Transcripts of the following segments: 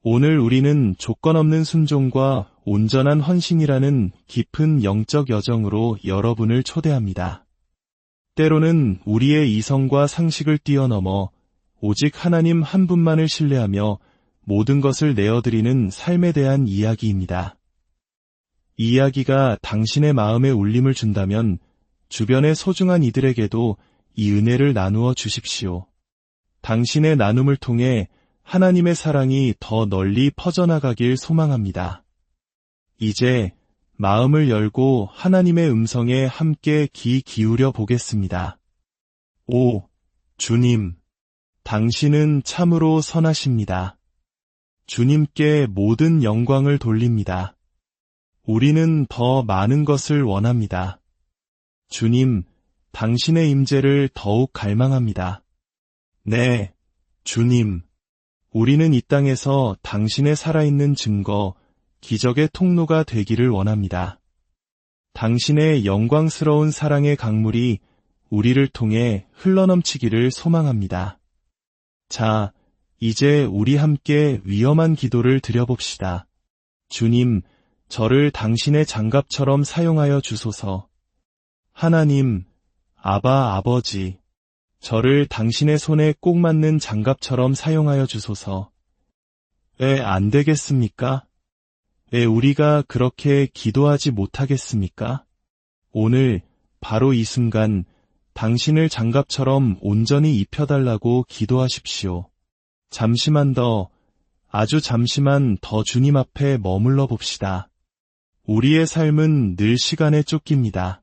오늘 우리는 조건 없는 순종과 온전한 헌신이라는 깊은 영적 여정으로 여러분을 초대합니다. 때로는 우리의 이성과 상식을 뛰어넘어 오직 하나님 한 분만을 신뢰하며 모든 것을 내어드리는 삶에 대한 이야기입니다. 이 이야기가 당신의 마음에 울림을 준다면 주변의 소중한 이들에게도 이 은혜를 나누어 주십시오. 당신의 나눔을 통해 하나님의 사랑이 더 널리 퍼져나가길 소망합니다. 이제 마음을 열고 하나님의 음성에 함께 귀 기울여 보겠습니다. 오, 주님, 당신은 참으로 선하십니다. 주님께 모든 영광을 돌립니다. 우리는 더 많은 것을 원합니다. 주님, 당신의 임재를 더욱 갈망합니다. 네, 주님. 우리는 이 땅에서 당신의 살아있는 증거, 기적의 통로가 되기를 원합니다. 당신의 영광스러운 사랑의 강물이 우리를 통해 흘러넘치기를 소망합니다. 자, 이제 우리 함께 위험한 기도를 드려봅시다. 주님, 저를 당신의 장갑처럼 사용하여 주소서. 하나님, 아바 아버지, 저를 당신의 손에 꼭 맞는 장갑처럼 사용하여 주소서. 왜 안 되겠습니까? 왜 우리가 그렇게 기도하지 못하겠습니까? 오늘 바로 이 순간 당신을 장갑처럼 온전히 입혀달라고 기도하십시오. 잠시만 더, 아주 잠시만 더 주님 앞에 머물러 봅시다. 우리의 삶은 늘 시간에 쫓깁니다.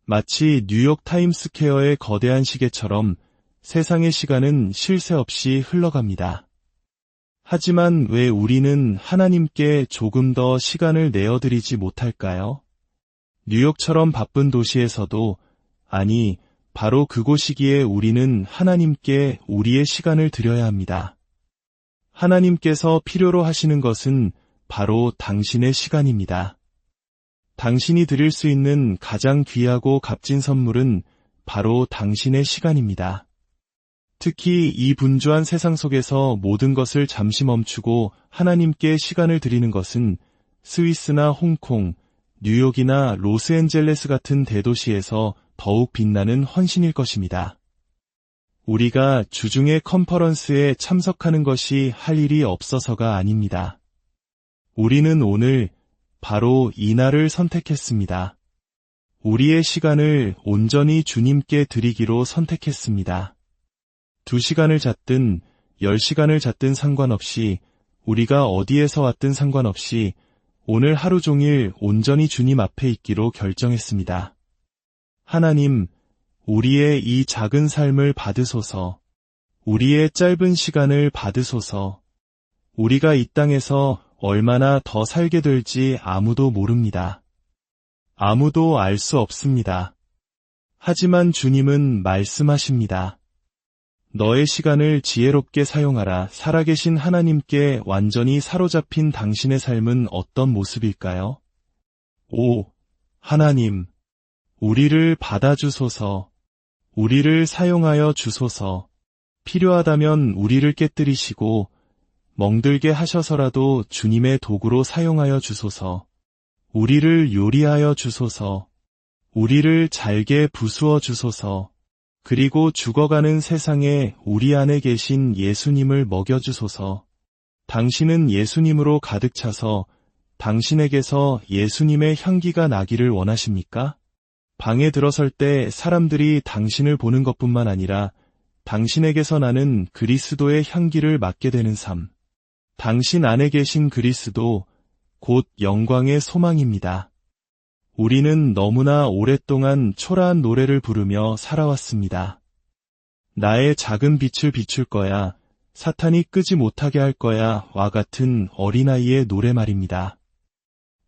마치 뉴욕 타임스퀘어의 거대한 시계처럼 세상의 시간은 쉴 새 없이 흘러갑니다. 하지만 왜 우리는 하나님께 조금 더 시간을 내어드리지 못할까요? 뉴욕처럼 바쁜 도시에서도, 아니, 바로 그곳이기에 우리는 하나님께 우리의 시간을 드려야 합니다. 하나님께서 필요로 하시는 것은 바로 당신의 시간입니다. 당신이 드릴 수 있는 가장 귀하고 값진 선물은 바로 당신의 시간입니다. 특히 이 분주한 세상 속에서 모든 것을 잠시 멈추고 하나님께 시간을 드리는 것은 스위스나 홍콩, 뉴욕이나 로스앤젤레스 같은 대도시에서 더욱 빛나는 헌신일 것입니다. 우리가 주중의 컨퍼런스에 참석하는 것이 할 일이 없어서가 아닙니다. 우리는 오늘 바로 이 날을 선택했습니다. 우리의 시간을 온전히 주님께 드리기로 선택했습니다. 2시간을 잤든 10시간을 잤든 상관없이, 우리가 어디에서 왔든 상관없이 오늘 하루 종일 온전히 주님 앞에 있기로 결정했습니다. 하나님, 우리의 이 작은 삶을 받으소서. 우리의 짧은 시간을 받으소서. 우리가 이 땅에서 얼마나 더 살게 될지 아무도 모릅니다. 아무도 알 수 없습니다. 하지만 주님은 말씀하십니다. 너의 시간을 지혜롭게 사용하라. 살아계신 하나님께 완전히 사로잡힌 당신의 삶은 어떤 모습일까요? 오, 하나님, 우리를 받아주소서. 우리를 사용하여 주소서. 필요하다면 우리를 깨뜨리시고 멍들게 하셔서라도 주님의 도구로 사용하여 주소서. 우리를 요리하여 주소서. 우리를 잘게 부수어 주소서. 그리고 죽어가는 세상에 우리 안에 계신 예수님을 먹여주소서. 당신은 예수님으로 가득 차서 당신에게서 예수님의 향기가 나기를 원하십니까? 방에 들어설 때 사람들이 당신을 보는 것뿐만 아니라 당신에게서 나는 그리스도의 향기를 맡게 되는 삶. 당신 안에 계신 그리스도, 곧 영광의 소망입니다. 우리는 너무나 오랫동안 초라한 노래를 부르며 살아왔습니다. 나의 작은 빛을 비출 거야, 사탄이 끄지 못하게 할 거야 와 같은 어린아이의 노래 말입니다.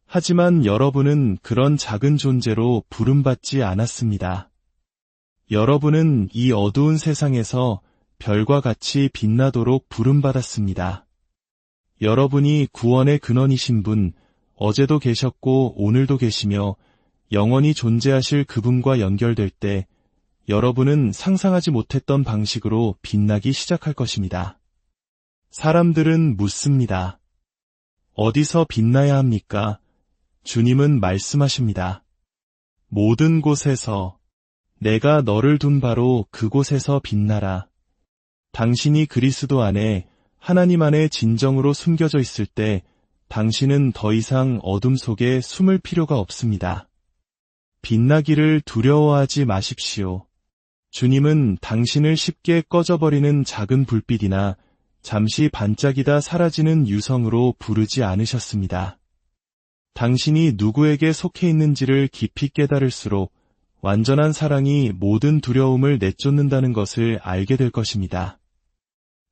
하지만 여러분은 그런 작은 존재로 부름받지 않았습니다. 여러분은 이 어두운 세상에서 별과 같이 빛나도록 부름받았습니다. 여러분이 구원의 근원이신 분, 어제도 계셨고 오늘도 계시며 영원히 존재하실 그분과 연결될 때 여러분은 상상하지 못했던 방식으로 빛나기 시작할 것입니다. 사람들은 묻습니다. 어디서 빛나야 합니까? 주님은 말씀하십니다. 모든 곳에서 내가 너를 둔 바로 그곳에서 빛나라. 당신이 그리스도 안에 하나님 안에 진정으로 숨겨져 있을 때 당신은 더 이상 어둠 속에 숨을 필요가 없습니다. 빛나기를 두려워하지 마십시오. 주님은 당신을 쉽게 꺼져버리는 작은 불빛이나 잠시 반짝이다 사라지는 유성으로 부르지 않으셨습니다. 당신이 누구에게 속해 있는지를 깊이 깨달을수록 완전한 사랑이 모든 두려움을 내쫓는다는 것을 알게 될 것입니다.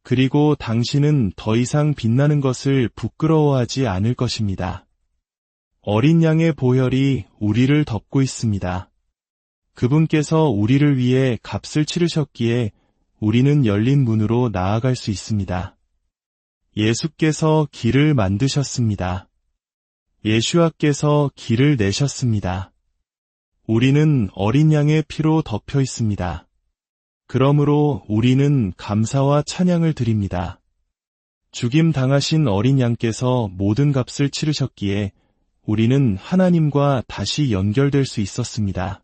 그리고 당신은 더 이상 빛나는 것을 부끄러워하지 않을 것입니다. 어린 양의 보혈이 우리를 덮고 있습니다. 그분께서 우리를 위해 값을 치르셨기에 우리는 열린 문으로 나아갈 수 있습니다. 예수께서 길을 만드셨습니다. 예수와께서 길을 내셨습니다. 우리는 어린 양의 피로 덮여 있습니다. 그러므로 우리는 감사와 찬양을 드립니다. 죽임 당하신 어린 양께서 모든 값을 치르셨기에 우리는 하나님과 다시 연결될 수 있었습니다.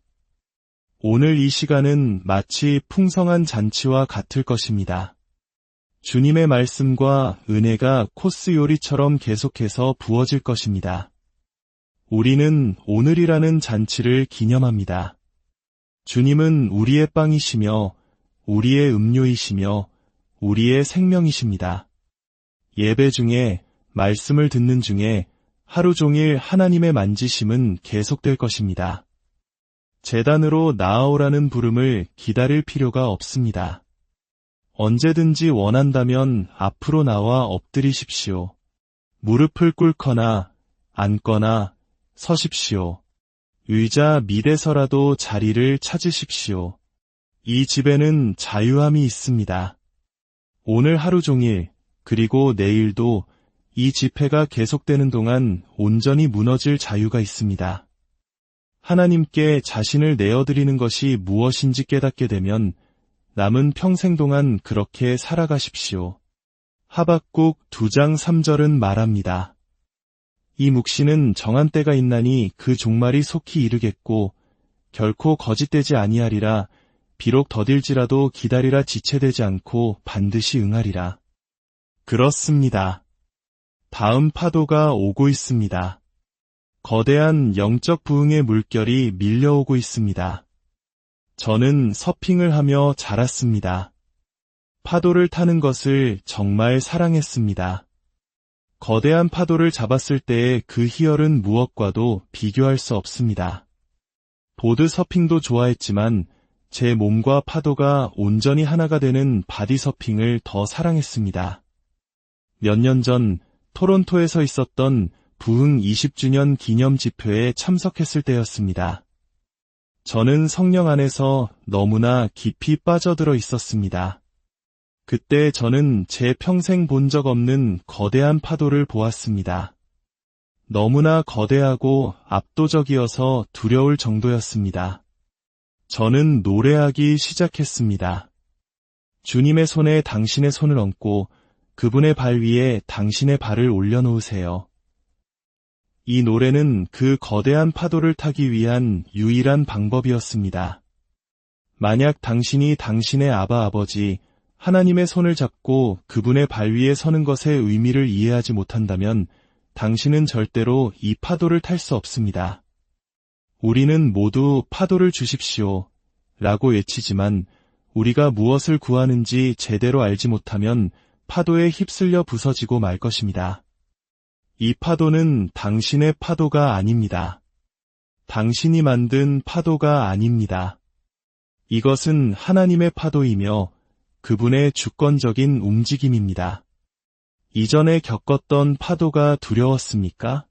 오늘 이 시간은 마치 풍성한 잔치와 같을 것입니다. 주님의 말씀과 은혜가 코스 요리처럼 계속해서 부어질 것입니다. 우리는 오늘이라는 잔치를 기념합니다. 주님은 우리의 빵이시며 우리의 음료이시며 우리의 생명이십니다. 예배 중에 말씀을 듣는 중에 하루 종일 하나님의 만지심은 계속될 것입니다. 제단으로 나아오라는 부름을 기다릴 필요가 없습니다. 언제든지 원한다면 앞으로 나와 엎드리십시오. 무릎을 꿇거나 앉거나 서십시오. 의자 밑에서라도 자리를 찾으십시오. 이 집에는 자유함이 있습니다. 오늘 하루 종일 그리고 내일도 이 집회가 계속되는 동안 온전히 무너질 자유가 있습니다. 하나님께 자신을 내어드리는 것이 무엇인지 깨닫게 되면 남은 평생 동안 그렇게 살아가십시오. 하박국 2장 3절은 말합니다. 이 묵시는 정한 때가 있나니 그 종말이 속히 이르겠고 결코 거짓되지 아니하리라. 비록 더딜지라도 기다리라. 지체되지 않고 반드시 응하리라. 그렇습니다. 다음 파도가 오고 있습니다. 거대한 영적 부흥의 물결이 밀려오고 있습니다. 저는 서핑을 하며 자랐습니다. 파도를 타는 것을 정말 사랑했습니다. 거대한 파도를 잡았을 때의 그 희열은 무엇과도 비교할 수 없습니다. 보드 서핑도 좋아했지만 제 몸과 파도가 온전히 하나가 되는 바디 서핑을 더 사랑했습니다. 몇 년 전 토론토에서 있었던 부흥 20주년 기념 집회에 참석했을 때였습니다. 저는 성령 안에서 너무나 깊이 빠져들어 있었습니다. 그때 저는 제 평생 본 적 없는 거대한 파도를 보았습니다. 너무나 거대하고 압도적이어서 두려울 정도였습니다. 저는 노래하기 시작했습니다. 주님의 손에 당신의 손을 얹고 그분의 발 위에 당신의 발을 올려놓으세요. 이 노래는 그 거대한 파도를 타기 위한 유일한 방법이었습니다. 만약 당신이 당신의 아버지, 하나님의 손을 잡고 그분의 발 위에 서는 것의 의미를 이해하지 못한다면 당신은 절대로 이 파도를 탈 수 없습니다. 우리는 모두 파도를 주십시오 라고 외치지만 우리가 무엇을 구하는지 제대로 알지 못하면 파도에 휩쓸려 부서지고 말 것입니다. 이 파도는 당신의 파도가 아닙니다. 당신이 만든 파도가 아닙니다. 이것은 하나님의 파도이며 그분의 주권적인 움직임입니다. 이전에 겪었던 파도가 두려웠습니까?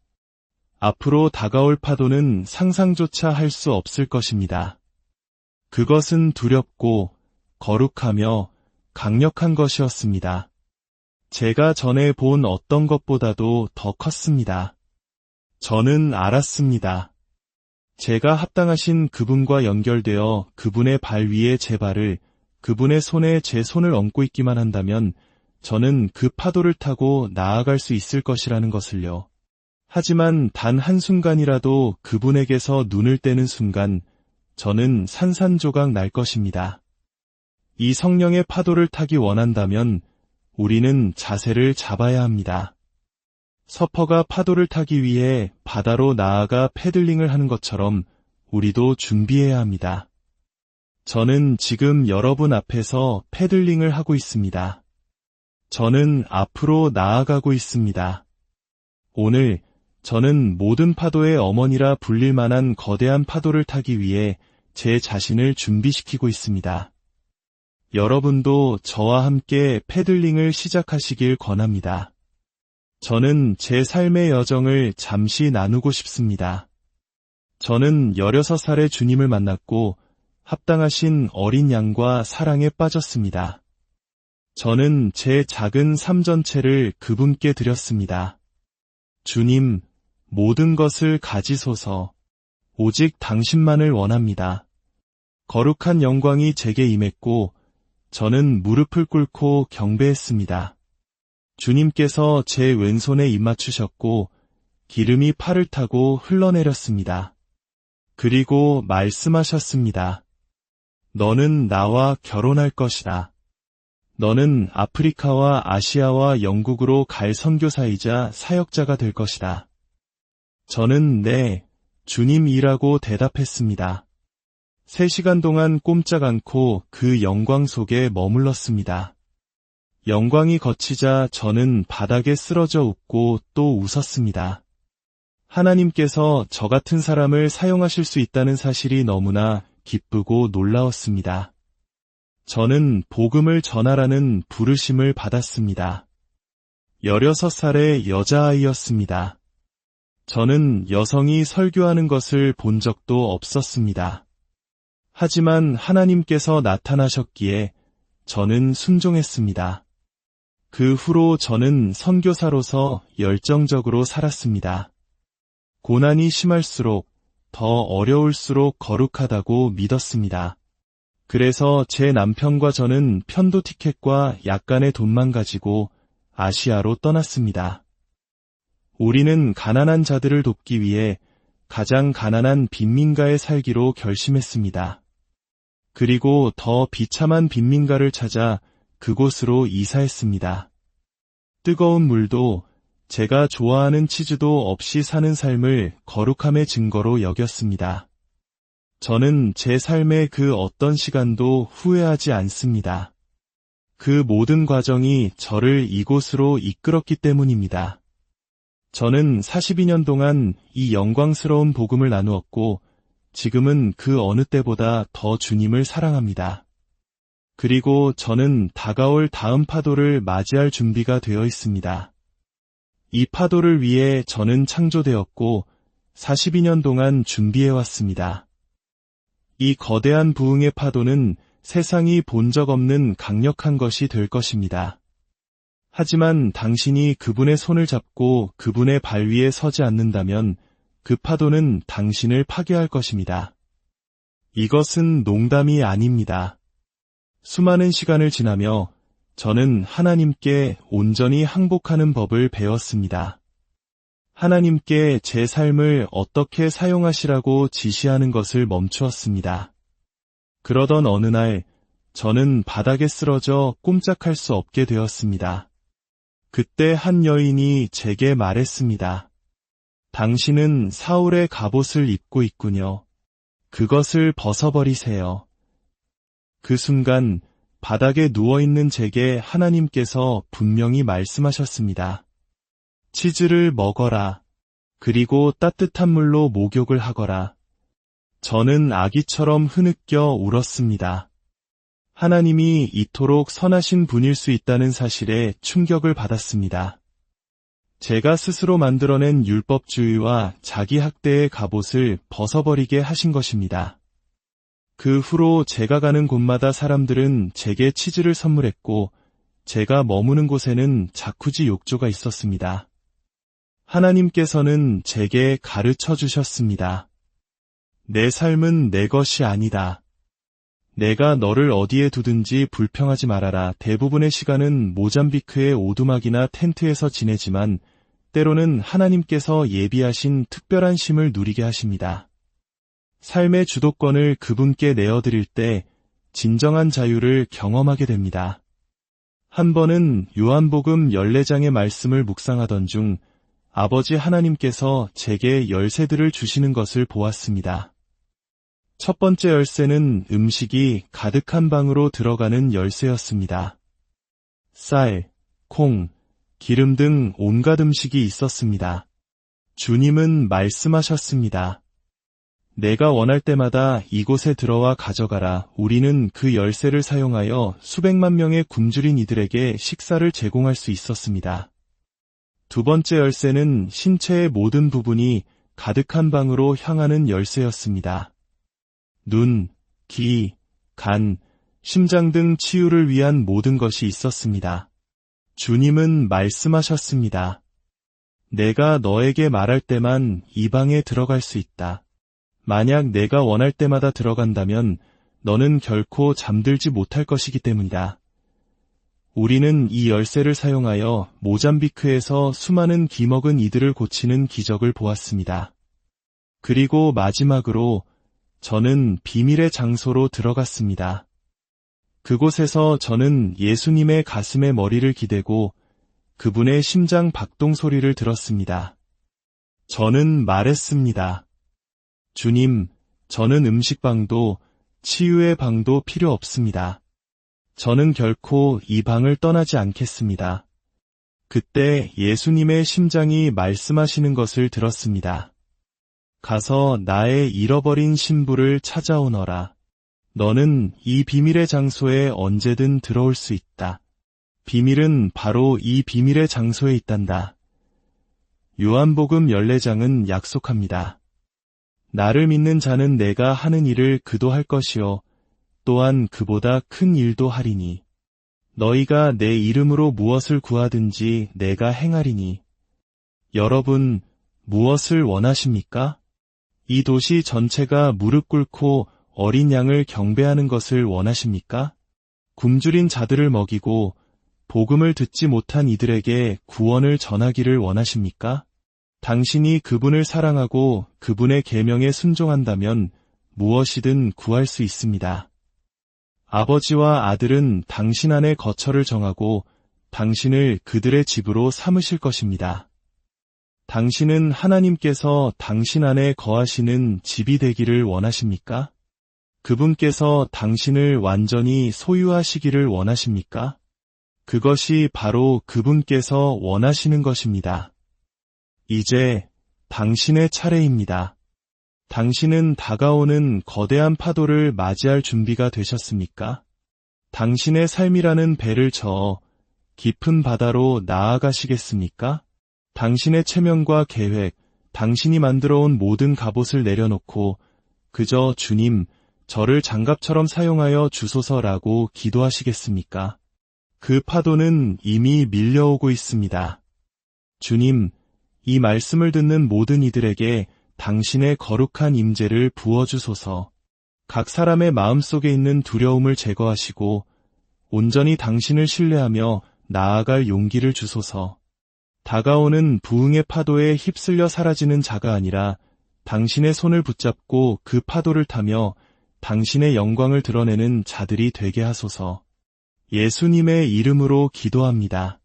앞으로 다가올 파도는 상상조차 할 수 없을 것입니다. 그것은 두렵고 거룩하며 강력한 것이었습니다. 제가 전에 본 어떤 것보다도 더 컸습니다. 저는 알았습니다. 제가 합당하신 그분과 연결되어 그분의 발 위에 제 발을, 그분의 손에 제 손을 얹고 있기만 한다면 저는 그 파도를 타고 나아갈 수 있을 것이라는 것을요. 하지만 단 한순간이라도 그분에게서 눈을 떼는 순간 저는 산산조각 날 것입니다. 이 성령의 파도를 타기 원한다면 우리는 자세를 잡아야 합니다. 서퍼가 파도를 타기 위해 바다로 나아가 패들링을 하는 것처럼 우리도 준비해야 합니다. 저는 지금 여러분 앞에서 패들링을 하고 있습니다. 저는 앞으로 나아가고 있습니다. 오늘 저는 모든 파도의 어머니라 불릴 만한 거대한 파도를 타기 위해 제 자신을 준비시키고 있습니다. 여러분도 저와 함께 패들링을 시작하시길 권합니다. 저는 제 삶의 여정을 잠시 나누고 싶습니다. 저는 16살에 주님을 만났고 합당하신 어린 양과 사랑에 빠졌습니다. 저는 제 작은 삶 전체를 그분께 드렸습니다. 주님, 모든 것을 가지소서. 오직 당신만을 원합니다. 거룩한 영광이 제게 임했고 저는 무릎을 꿇고 경배했습니다. 주님께서 제 왼손에 입맞추셨고 기름이 팔을 타고 흘러내렸습니다. 그리고 말씀하셨습니다. 너는 나와 결혼할 것이다. 너는 아프리카와 아시아와 영국으로 갈 선교사이자 사역자가 될 것이다. 저는 네, 주님이라고 대답했습니다. 3시간 동안 꼼짝 않고 그 영광 속에 머물렀습니다. 영광이 걷히자 저는 바닥에 쓰러져 웃고 또 웃었습니다. 하나님께서 저 같은 사람을 사용하실 수 있다는 사실이 너무나 기쁘고 놀라웠습니다. 저는 복음을 전하라는 부르심을 받았습니다. 16살의 여자아이였습니다. 저는 여성이 설교하는 것을 본 적도 없었습니다. 하지만 하나님께서 나타나셨기에 저는 순종했습니다. 그 후로 저는 선교사로서 열정적으로 살았습니다. 고난이 심할수록 더 어려울수록 거룩하다고 믿었습니다. 그래서 제 남편과 저는 편도 티켓과 약간의 돈만 가지고 아시아로 떠났습니다. 우리는 가난한 자들을 돕기 위해 가장 가난한 빈민가에 살기로 결심했습니다. 그리고 더 비참한 빈민가를 찾아 그곳으로 이사했습니다. 뜨거운 물도 제가 좋아하는 치즈도 없이 사는 삶을 거룩함의 증거로 여겼습니다. 저는 제 삶의 그 어떤 시간도 후회하지 않습니다. 그 모든 과정이 저를 이곳으로 이끌었기 때문입니다. 저는 42년 동안 이 영광스러운 복음을 나누었고 지금은 그 어느 때보다 더 주님을 사랑합니다. 그리고 저는 다가올 다음 파도를 맞이할 준비가 되어 있습니다. 이 파도를 위해 저는 창조되었고 42년 동안 준비해왔습니다. 이 거대한 부흥의 파도는 세상이 본 적 없는 강력한 것이 될 것입니다. 하지만 당신이 그분의 손을 잡고 그분의 발 위에 서지 않는다면 그 파도는 당신을 파괴할 것입니다. 이것은 농담이 아닙니다. 수많은 시간을 지나며 저는 하나님께 온전히 항복하는 법을 배웠습니다. 하나님께 제 삶을 어떻게 사용하시라고 지시하는 것을 멈추었습니다. 그러던 어느 날 저는 바닥에 쓰러져 꼼짝할 수 없게 되었습니다. 그때 한 여인이 제게 말했습니다. 당신은 사울의 갑옷을 입고 있군요. 그것을 벗어버리세요. 그 순간 바닥에 누워있는 제게 하나님께서 분명히 말씀하셨습니다. 치즈를 먹어라. 그리고 따뜻한 물로 목욕을 하거라. 저는 아기처럼 흐느껴 울었습니다. 하나님이 이토록 선하신 분일 수 있다는 사실에 충격을 받았습니다. 제가 스스로 만들어낸 율법주의와 자기 학대의 갑옷을 벗어버리게 하신 것입니다. 그 후로 제가 가는 곳마다 사람들은 제게 치즈를 선물했고 제가 머무는 곳에는 자쿠지 욕조가 있었습니다. 하나님께서는 제게 가르쳐 주셨습니다. 내 삶은 내 것이 아니다. 내가 너를 어디에 두든지 불평하지 말아라. 대부분의 시간은 모잠비크의 오두막이나 텐트에서 지내지만 때로는 하나님께서 예비하신 특별한 쉼을 누리게 하십니다. 삶의 주도권을 그분께 내어드릴 때 진정한 자유를 경험하게 됩니다. 한 번은 요한복음 14장의 말씀을 묵상하던 중 아버지 하나님께서 제게 열쇠들을 주시는 것을 보았습니다. 첫 번째 열쇠는 음식이 가득한 방으로 들어가는 열쇠였습니다. 쌀, 콩, 기름 등 온갖 음식이 있었습니다. 주님은 말씀하셨습니다. 내가 원할 때마다 이곳에 들어와 가져가라. 우리는 그 열쇠를 사용하여 수백만 명의 굶주린 이들에게 식사를 제공할 수 있었습니다. 두 번째 열쇠는 신체의 모든 부분이 가득한 방으로 향하는 열쇠였습니다. 눈, 귀, 간, 심장 등 치유를 위한 모든 것이 있었습니다. 주님은 말씀하셨습니다. 내가 너에게 말할 때만 이 방에 들어갈 수 있다. 만약 내가 원할 때마다 들어간다면 너는 결코 잠들지 못할 것이기 때문이다. 우리는 이 열쇠를 사용하여 모잠비크에서 수많은 기먹은 이들을 고치는 기적을 보았습니다. 그리고 마지막으로 저는 비밀의 장소로 들어갔습니다. 그곳에서 저는 예수님의 가슴에 머리를 기대고 그분의 심장 박동 소리를 들었습니다. 저는 말했습니다. 주님, 저는 음식방도 치유의 방도 필요 없습니다. 저는 결코 이 방을 떠나지 않겠습니다. 그때 예수님의 심장이 말씀하시는 것을 들었습니다. 가서 나의 잃어버린 신부를 찾아오너라. 너는 이 비밀의 장소에 언제든 들어올 수 있다. 비밀은 바로 이 비밀의 장소에 있단다. 요한복음 14장은 약속합니다. 나를 믿는 자는 내가 하는 일을 그도 할 것이요 또한 그보다 큰 일도 하리니 너희가 내 이름으로 무엇을 구하든지 내가 행하리니. 여러분, 무엇을 원하십니까? 이 도시 전체가 무릎 꿇고 어린 양을 경배하는 것을 원하십니까? 굶주린 자들을 먹이고 복음을 듣지 못한 이들에게 구원을 전하기를 원하십니까? 당신이 그분을 사랑하고 그분의 계명에 순종한다면 무엇이든 구할 수 있습니다. 아버지와 아들은 당신 안에 거처를 정하고 당신을 그들의 집으로 삼으실 것입니다. 당신은 하나님께서 당신 안에 거하시는 집이 되기를 원하십니까? 그분께서 당신을 완전히 소유하시기를 원하십니까? 그것이 바로 그분께서 원하시는 것입니다. 이제 당신의 차례입니다. 당신은 다가오는 거대한 파도를 맞이할 준비가 되셨습니까? 당신의 삶이라는 배를 저어 깊은 바다로 나아가시겠습니까? 당신의 체면과 계획, 당신이 만들어온 모든 갑옷을 내려놓고 그저 주님, 저를 장갑처럼 사용하여 주소서라고 기도하시겠습니까? 그 파도는 이미 밀려오고 있습니다. 주님, 이 말씀을 듣는 모든 이들에게 당신의 거룩한 임재를 부어주소서. 각 사람의 마음속에 있는 두려움을 제거하시고 온전히 당신을 신뢰하며 나아갈 용기를 주소서. 다가오는 부흥의 파도에 휩쓸려 사라지는 자가 아니라 당신의 손을 붙잡고 그 파도를 타며 당신의 영광을 드러내는 자들이 되게 하소서. 예수님의 이름으로 기도합니다.